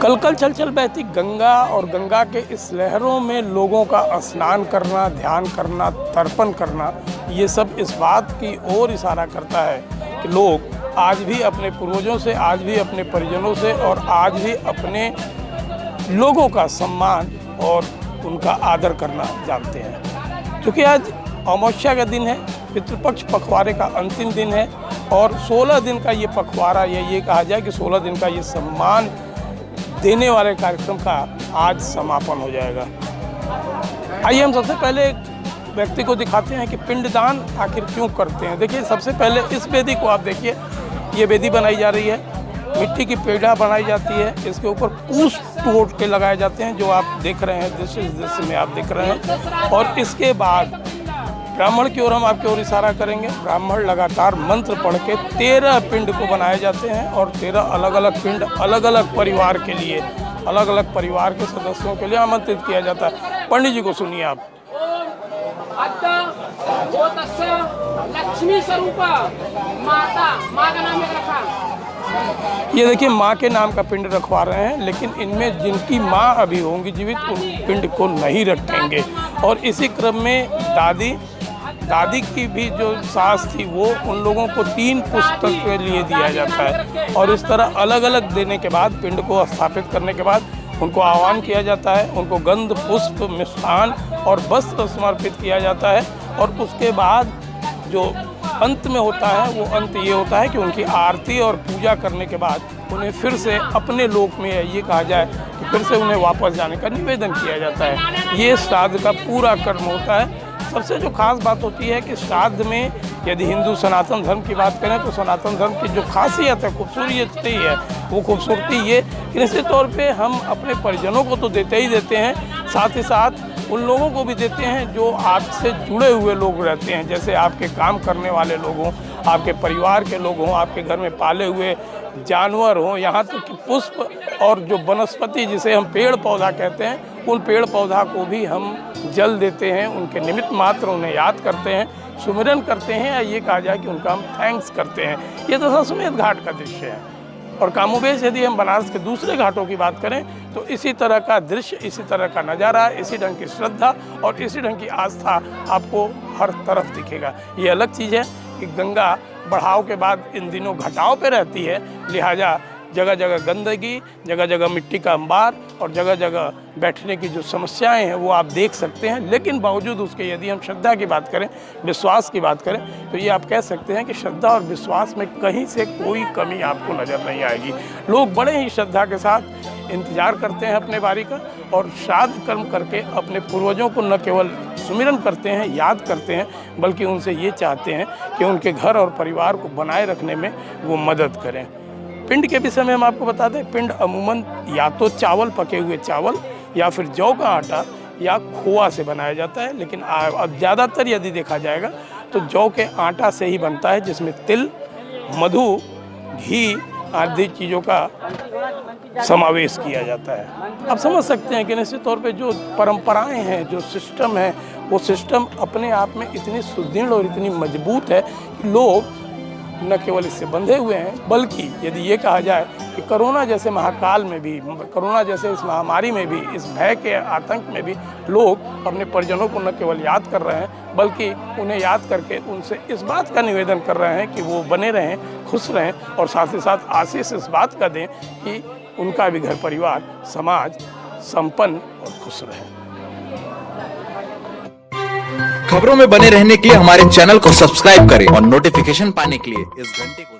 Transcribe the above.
कल कल छल छल बहती गंगा और गंगा के इस लहरों में लोगों का स्नान करना, ध्यान करना, तर्पण करना, ये सब इस बात की ओर इशारा करता है कि लोग आज भी अपने पूर्वजों से, आज भी अपने परिजनों से और आज भी अपने लोगों का सम्मान और उनका आदर करना जानते हैं। क्योंकि आज अमावस्या का दिन है, पितृपक्ष पखवाड़े का अंतिम दिन है और 16 दिन का ये पखवाड़ा, ये कहा जाए कि 16 दिन का ये सम्मान देने वाले कार्यक्रम का आज समापन हो जाएगा। आइए हम सबसे पहले एक व्यक्ति को दिखाते हैं कि पिंडदान आखिर क्यों करते हैं। देखिए, सबसे पहले इस वेदी को आप देखिए, ये वेदी बनाई जा रही है, मिट्टी की पेड़ा बनाई जाती है, इसके ऊपर पूछ टूट के लगाए जाते हैं, जो आप देख रहे हैं दृश्य में आप देख रहे हैं। और इसके बाद ब्राह्मण की ओर हम आपकी ओर इशारा करेंगे। ब्राह्मण लगातार मंत्र पढ़ के 13 पिंड को बनाए जाते हैं और 13 अलग अलग पिंड अलग अलग परिवार के लिए, अलग अलग परिवार के सदस्यों के लिए आमंत्रित किया जाता है। पंडित जी को सुनिए आप। लक्ष्मी स्वरूपा माता, माँ का नाम रखा। ये देखिए, माँ के नाम का पिंड रखवा रहे हैं, लेकिन इनमें जिनकी माँ अभी होंगी जीवित, उन पिंड को नहीं रखेंगे। और इसी क्रम में दादी की भी जो सास थी, वो उन लोगों को 3 पुस्तक के लिए दिया जाता है। और इस तरह अलग अलग देने के बाद, पिंड को स्थापित करने के बाद उनको आह्वान किया जाता है, उनको गंध, पुष्प, मिष्ठान और वस्त्र समर्पित किया जाता है। और उसके बाद जो अंत में होता है, वो अंत ये होता है कि उनकी आरती और पूजा करने के बाद उन्हें फिर से अपने लोक में, ये कहा जाए कि फिर से उन्हें वापस जाने का निवेदन किया जाता है। ये श्राद्ध का पूरा कर्म होता है। सबसे जो खास बात होती है कि श्राद्ध में, यदि हिंदू सनातन धर्म की बात करें तो सनातन धर्म की जो खासियत है, खूबसूरती है, वो खूबसूरती ये कि निश्चित तौर पे हम अपने परिजनों को तो देते ही देते हैं, साथ ही साथ उन लोगों को भी देते हैं जो आपसे जुड़े हुए लोग रहते हैं, जैसे आपके काम करने वाले लोग हों, आपके परिवार के लोग हों, आपके घर में पाले हुए जानवर हों, यहाँ तक कि पुष्प और जो वनस्पति जिसे हम पेड़ पौधा कहते हैं, उन पेड़ पौधा को भी हम जल देते हैं, उनके निमित्त मात्र उन्हें याद करते हैं, सुमिरन करते हैं, या ये कहा जाए कि उनका हम थैंक्स करते हैं। ये दशाश्वमेध घाट का दृश्य है। और कामोबेश यदि हम बनारस के दूसरे घाटों की बात करें तो इसी तरह का दृश्य, इसी तरह का नज़ारा, इसी ढंग की श्रद्धा और इसी ढंग की आस्था आपको हर तरफ दिखेगा। ये अलग चीज़ है कि गंगा बढ़ाव के बाद इन दिनों घटाव पे रहती है, लिहाजा जगह जगह गंदगी, जगह जगह मिट्टी का अंबार और जगह जगह बैठने की जो समस्याएं हैं वो आप देख सकते हैं। लेकिन बावजूद उसके यदि हम श्रद्धा की बात करें, विश्वास की बात करें, तो ये आप कह सकते हैं कि श्रद्धा और विश्वास में कहीं से कोई कमी आपको नज़र नहीं आएगी। लोग बड़े ही श्रद्धा के साथ इंतज़ार करते हैं अपने बारी का और श्राद्ध कर्म करके अपने पूर्वजों को न केवल सुमिरन करते हैं, याद करते हैं, बल्कि उनसे ये चाहते हैं कि उनके घर और परिवार को बनाए रखने में वो मदद करें। पिंड के विषय में हम आपको बता दें, पिंड अमूमन या तो चावल, पके हुए चावल, या फिर जौ का आटा या खोआ से बनाया जाता है। लेकिन अब ज़्यादातर यदि देखा जाएगा तो जौ के आटा से ही बनता है, जिसमें तिल, मधु, घी आदि चीज़ों का समावेश किया जाता है। आप समझ सकते हैं कि निश्चित तौर पे जो परंपराएं हैं, जो सिस्टम है, वो सिस्टम अपने आप में इतनी सुदृढ़ और इतनी मजबूत है कि लोग न केवल इससे बंधे हुए हैं, बल्कि यदि ये कहा जाए कि कोरोना जैसे महाकाल में भी, कोरोना जैसे इस महामारी में भी, इस भय के आतंक में भी लोग अपने परिजनों को न केवल याद कर रहे हैं, बल्कि उन्हें याद करके उनसे इस बात का निवेदन कर रहे हैं कि वो बने रहें, खुश रहें और साथ ही साथ आशीष इस बात का दें कि उनका भी घर परिवार, समाज संपन्न और खुश रहे। खबरों में बने रहने के लिए हमारे चैनल को सब्सक्राइब करें और नोटिफिकेशन पाने के लिए इस घंटे को